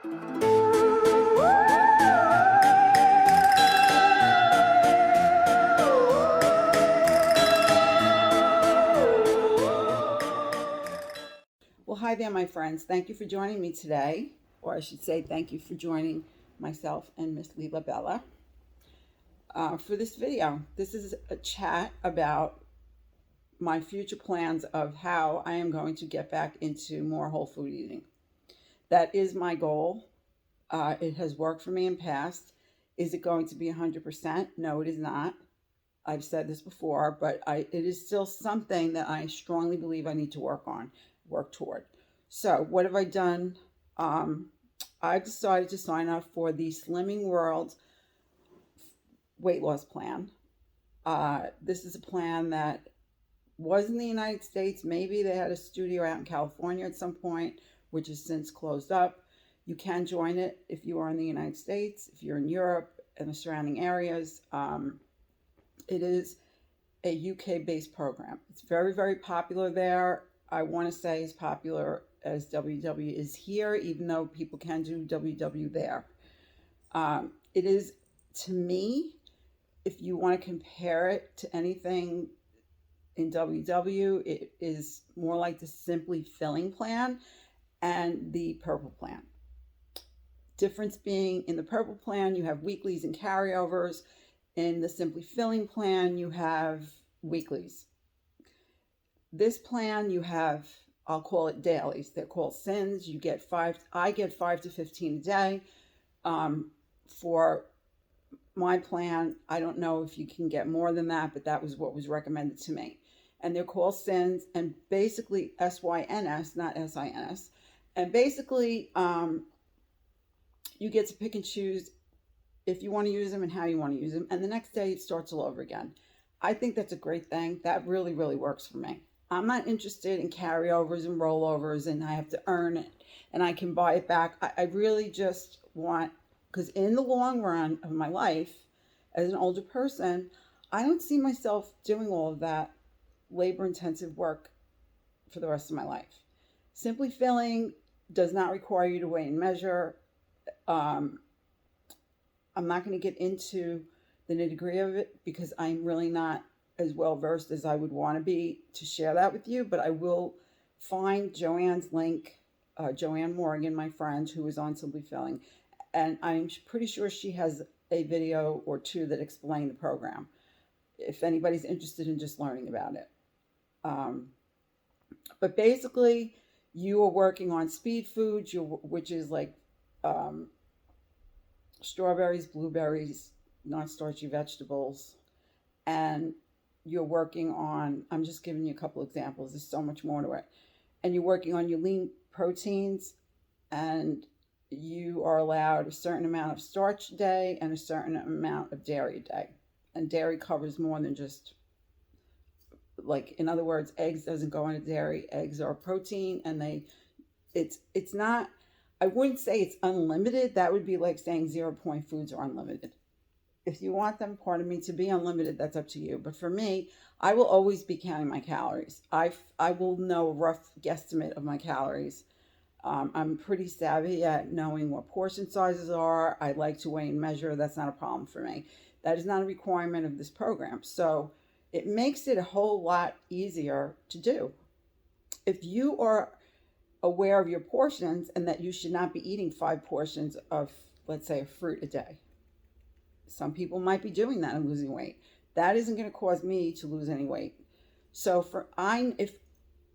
Well, hi there, my friends. Thank you for joining me today, or I should say thank you for joining myself and Miss Lila Bella for this video. This is a chat about my future plans of how I am going to get back into more whole food eating. That is my goal. It has worked for me in past. Is it going to be 100%? No, it is not. I've said this before, but it is still something that I strongly believe I need to work toward. So what have I done? I've decided to sign up for the Slimming World weight loss plan. This is a plan that was in the United States. Maybe they had a studio out in California at some point, which has since closed up. You can join it if you are in the United States, if you're in Europe and the surrounding areas. It is a UK-based program. It's very, very popular there. I want to say as popular as WW is here, even though people can do WW there. It is, to me, if you want to compare it to anything in WW, it is more like the Simply Filling plan and the Purple plan. Difference being, in the Purple plan, you have weeklies and carryovers. In the Simply Filling plan, you have weeklies. This plan, you have, I'll call it dailies. They're called SINs. You get 5, I get 5 to 15 a day. For my plan, I don't know if you can get more than that, but that was what was recommended to me. And they're called SINs, and basically SYNS, not SINS. And basically, you get to pick and choose if you want to use them and how you want to use them. And the next day it starts all over again. I think that's a great thing. That really, really works for me. I'm not interested in carryovers and rollovers and I have to earn it and I can buy it back. I really just want, because in the long run of my life, as an older person, I don't see myself doing all of that labor-intensive work for the rest of my life. Simply Filling does not require you to weigh and measure. I'm not going to get into the nitty-gritty of it because I'm really not as well versed as I would want to be to share that with you, but I will find Joanne's link, Joanne Morgan, my friend who is on Simply Filling, and I'm pretty sure she has a video or two that explain the program if anybody's interested in just learning about it. But basically, you are working on speed foods, which is like strawberries, blueberries, non-starchy vegetables, and you're working on, I'm just giving you a couple examples, there's so much more to it, and you're working on your lean proteins, and you are allowed a certain amount of starch a day and a certain amount of dairy a day, and dairy covers more than just, like, in other words, eggs doesn't go into dairy. Eggs are protein, and it's not, I wouldn't say it's unlimited. That would be like saying 0-point foods are unlimited. If you want them, pardon me, to be unlimited, that's up to you. But for me, I will always be counting my calories. I will know a rough guesstimate of my calories. I'm pretty savvy at knowing what portion sizes are. I like to weigh and measure. That's not a problem for me. That is not a requirement of this program. So it makes it a whole lot easier to do. If you are aware of your portions and that you should not be eating 5 portions of, let's say, a fruit a day. Some people might be doing that and losing weight. That isn't going to cause me to lose any weight. So if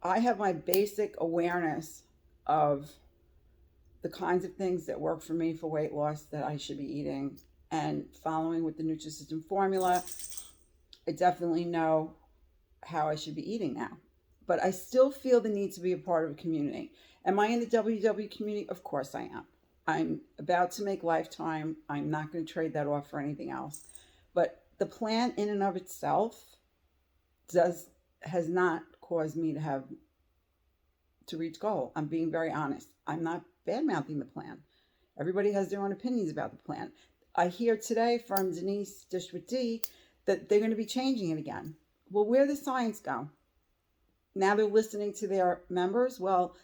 I have my basic awareness of the kinds of things that work for me for weight loss that I should be eating and following with the Nutrisystem formula, I definitely know how I should be eating now. But I still feel the need to be a part of a community. Am I in the WW community? Of course I am. I'm about to make Lifetime. I'm not going to trade that off for anything else. But the plan in and of itself has not caused me to reach goal. I'm being very honest. I'm not bad-mouthing the plan. Everybody has their own opinions about the plan. I hear today from Denise Dish with D that they're going to be changing it again. Well, where does science go? Now they're listening to their members. Well,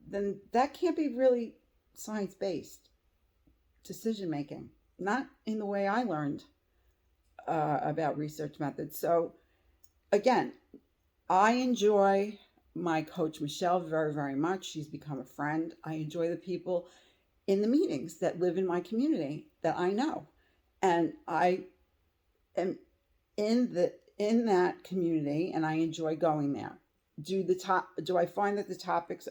then that can't be really science-based decision making, not in the way I learned about research methods. So again, I enjoy my coach Michelle very, very much. She's become a friend. I enjoy the people in the meetings that live in my community that I know, and I am in that community, and I enjoy going there. Do I find that the topics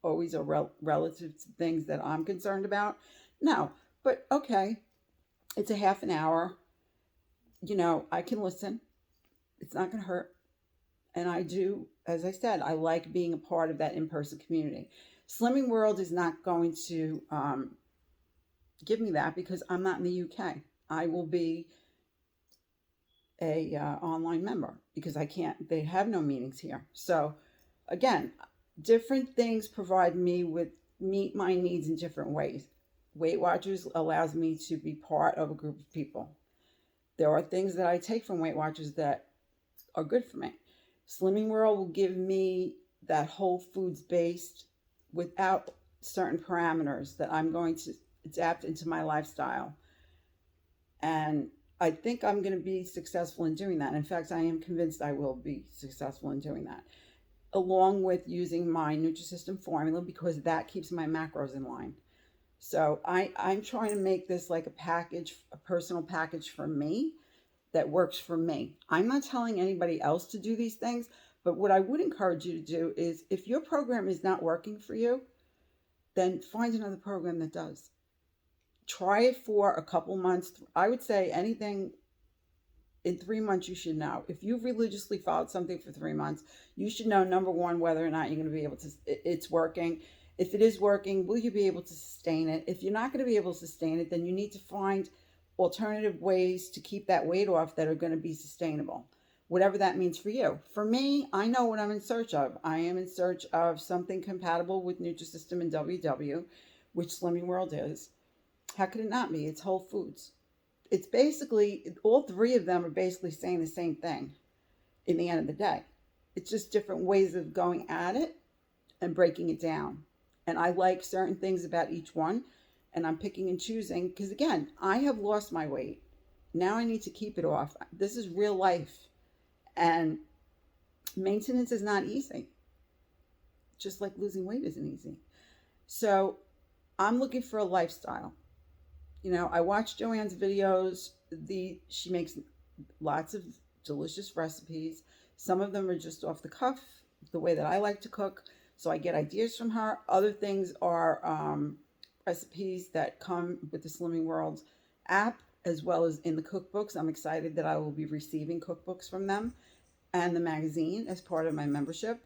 always are relative to things that I'm concerned about? No, but okay, it's a half an hour. I can listen. It's not going to hurt. And I do, as I said, I like being a part of that in-person community. Slimming World is not going to give me that because I'm not in the UK. I will be a online member because I can't. They have no meetings here. So again, different things provide me with meet my needs in different ways. Weight Watchers allows me to be part of a group of people. There are things that I take from Weight Watchers that are good for me. Slimming World will give me that whole foods based without certain parameters that I'm going to adapt into my lifestyle. And I think I'm going to be successful in doing that. In fact, I am convinced I will be successful in doing that, along with using my Nutrisystem formula because that keeps my macros in line. So I'm trying to make this like a package, a personal package for me that works for me. I'm not telling anybody else to do these things, but what I would encourage you to do is if your program is not working for you, then find another program that does. Try it for a couple months. I would say anything in 3 months you should know. If you've religiously followed something for 3 months, you should know, number one, whether or not you're going to be able to, it's working. If it is working, will you be able to sustain it? If you're not going to be able to sustain it, then you need to find alternative ways to keep that weight off that are going to be sustainable, whatever that means for you. For me, I know what I'm in search of. I am in search of something compatible with Nutrisystem and WW, which Slimming World is. How could it not be? It's whole foods. It's basically, all three of them are basically saying the same thing in the end of the day. It's just different ways of going at it and breaking it down. And I like certain things about each one. And I'm picking and choosing because, again, I have lost my weight. Now I need to keep it off. This is real life. And maintenance is not easy. Just like losing weight isn't easy. So I'm looking for a lifestyle. I watch Joanne's videos. She makes lots of delicious recipes. Some of them are just off the cuff, the way that I like to cook. So I get ideas from her. Other things are recipes that come with the Slimming World app, as well as in the cookbooks. I'm excited that I will be receiving cookbooks from them and the magazine as part of my membership.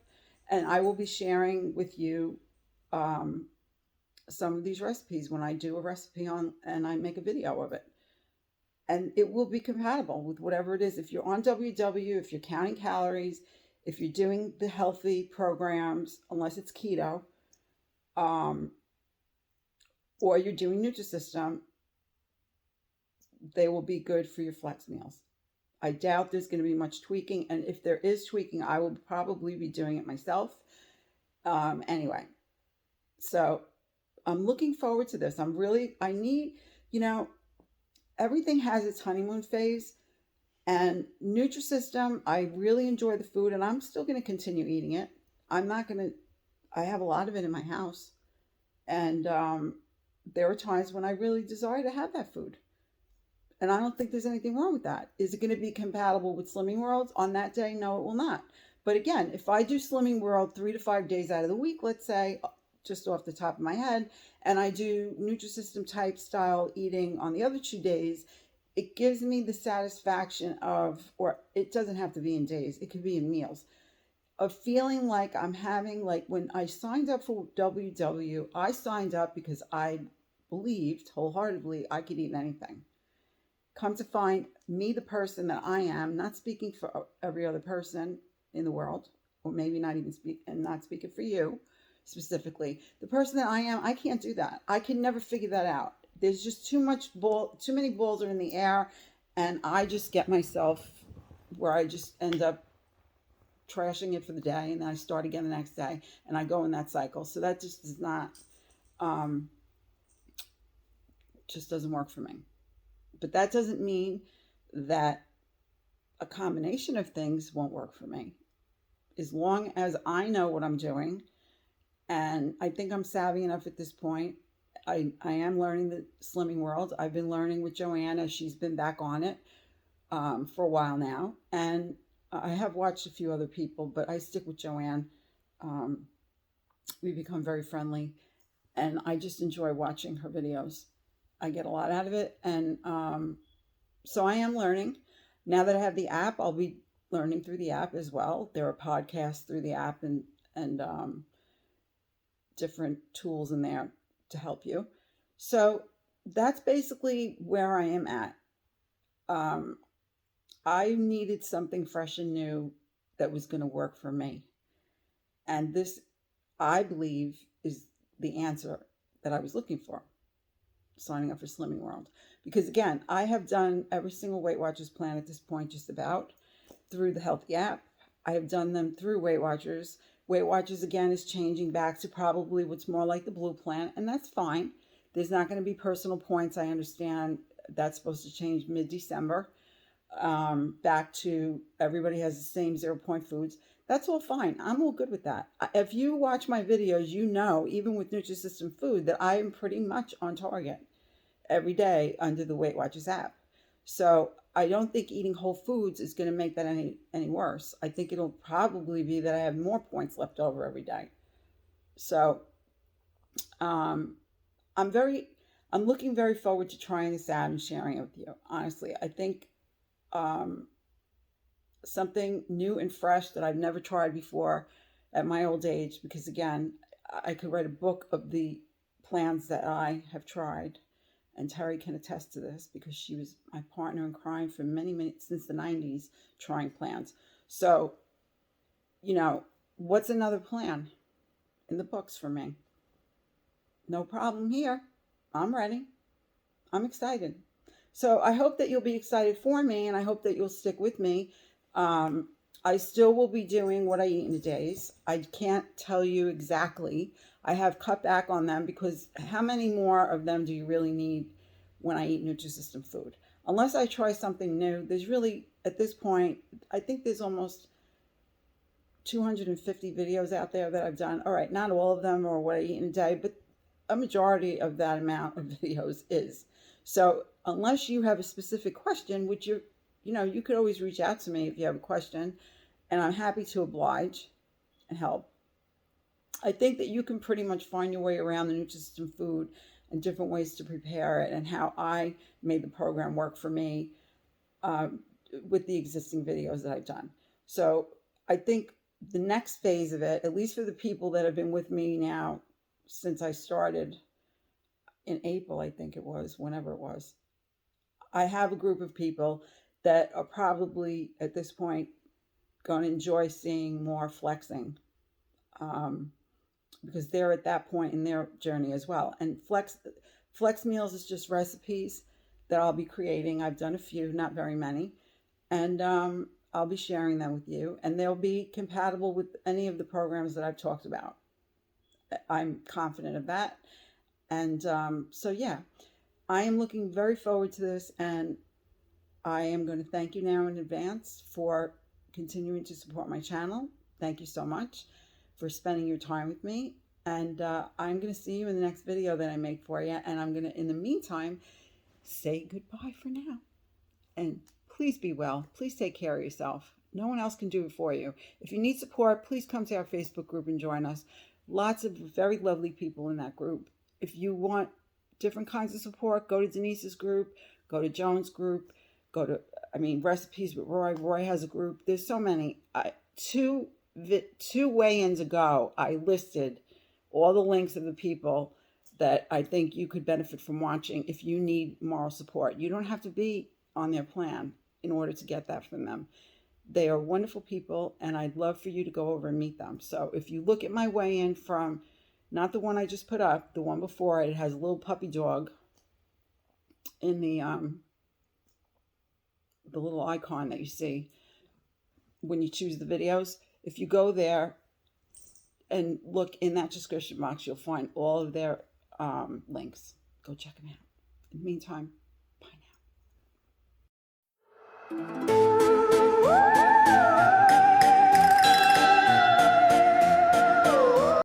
And I will be sharing with you some of these recipes when I do a recipe and I make a video of it. And it will be compatible with whatever it is. If you're on WW, if you're counting calories, if you're doing the healthy programs, unless it's keto, or you're doing Nutrisystem, they will be good for your flex meals. I doubt there's going to be much tweaking. And if there is tweaking, I will probably be doing it myself. Anyway, so I'm looking forward to this. I need, everything has its honeymoon phase. And Nutrisystem, I really enjoy the food and I'm still going to continue eating it. I have a lot of it in my house. And there are times when I really desire to have that food. And I don't think there's anything wrong with that. Is it going to be compatible with Slimming World on that day? No, it will not. But again, if I do Slimming World 3 to 5 days out of the week, let's say, just off the top of my head, and I do Nutrisystem type style eating on the other 2 days, it gives me the satisfaction of, or it doesn't have to be in days, it could be in meals, of feeling like I'm having, like when I signed up for WW, I signed up because I believed wholeheartedly I could eat anything. Come to find me, the person that I am, not speaking for every other person in the world, or maybe not even not speaking for you specifically. The person that I am, I can't do that. I can never figure that out. There's just too many balls are in the air, and I just get myself where I just end up trashing it for the day, and then I start again the next day, and I go in that cycle. So that just is not um, just doesn't work for me. But that doesn't mean that a combination of things won't work for me. As long as I know what I'm doing, and I think I'm savvy enough at this point. I am learning the slimming world. I've been learning with Joanna. She's been back on it for a while now. And I have watched a few other people, but I stick with Joanne. We've become very friendly, and I just enjoy watching her videos. I get a lot out of it. And so I am learning. Now that I have the app, I'll be learning through the app as well. There are podcasts through the app and different tools in there to help you. So that's basically where I am at. I needed something fresh and new that was going to work for me. And this, I believe, is the answer that I was looking for, signing up for Slimming World. Because again, I have done every single Weight Watchers plan at this point, just about, through the Healthi app. I have done them through Weight Watchers. Weight Watchers, again, is changing back to probably what's more like the Blue plan, and that's fine. There's not going to be personal points. I understand that's supposed to change mid-December, back to everybody has the same 0-point foods. That's all fine. I'm all good with that. If you watch my videos, you know, even with Nutrisystem food, that I am pretty much on target every day under the Weight Watchers app. So I don't think eating whole foods is going to make that any worse. I think it'll probably be that I have more points left over every day. So I'm looking very forward to trying this out and sharing it with you. Honestly, I think something new and fresh that I've never tried before at my old age, because again, I could write a book of the plans that I have tried. And Terry can attest to this because she was my partner in crime for many, since the 90s, trying plans. So, you know, what's another plan in the books for me? No problem here. I'm ready. I'm excited. So I hope that you'll be excited for me, and I hope that you'll stick with me. I still will be doing what I eat in a days. I can't tell you exactly. I have cut back on them because how many more of them do you really need when I eat Nutrisystem food? Unless I try something new, there's really, at this point, I think there's almost 250 videos out there that I've done. All right, not all of them are what I eat in a day, but a majority of that amount of videos is. So unless you have a specific question, which you could always reach out to me if you have a question, and I'm happy to oblige and help. I think that you can pretty much find your way around the Nutrisystem food and different ways to prepare it and how I made the program work for me with the existing videos that I've done. So I think the next phase of it, at least for the people that have been with me now since I started in April, I think it was, whenever it was, I have a group of people that are probably at this point going to enjoy seeing more flexing, because they're at that point in their journey as well. And flex meals is just recipes that I'll be creating. I've done a few, not very many, and I'll be sharing them with you, and they'll be compatible with any of the programs that I've talked about. I'm confident of that. And so yeah, I am looking very forward to this, and I am going to thank you now in advance for continuing to support my channel. Thank you so much for spending your time with me. And I'm going to see you in the next video that I make for you. And I'm going to, in the meantime, say goodbye for now. And please be well. Please take care of yourself. No one else can do it for you. If you need support, please come to our Facebook group and join us. Lots of very lovely people in that group. If you want different kinds of support, go to Denise's group, go to Joan's group, go to, Recipes with Roy. Roy has a group. There's so many. Two weigh-ins ago, I listed all the links of the people that I think you could benefit from watching if you need moral support. You don't have to be on their plan in order to get that from them. They are wonderful people, and I'd love for you to go over and meet them. So if you look at my weigh-in from, not the one I just put up, the one before it, it has a little puppy dog in the little icon that you see when you choose the videos. If you go there and look in that description box, you'll find all of their links. Go check them out. In the meantime, bye now.